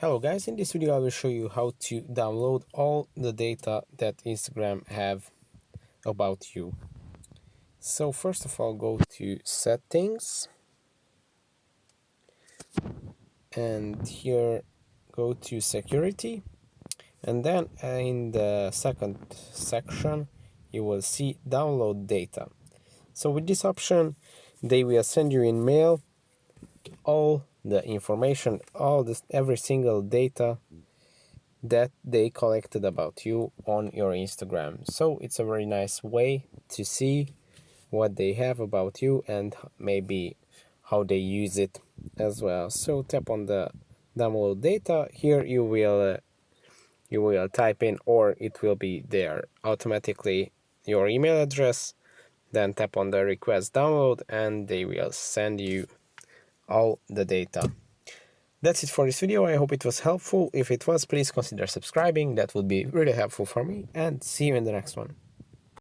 Hello guys, in this video I will show you how to download all the data that Instagram have about you. So first of all, go to settings and here go to security, and then in the second section you will see download data. So with this option they will send you in mail all the information, every single data that they collected about you on your Instagram. So it's a very nice way to see what they have about you and maybe how they use it as well. So tap on the download data. Here you will type in, or it will be there automatically, your email address. Then tap on the request download and they will send you all the data. That's it for this video. I hope it was helpful. If it was, please consider subscribing. That would be really helpful for me, and see you in the next one.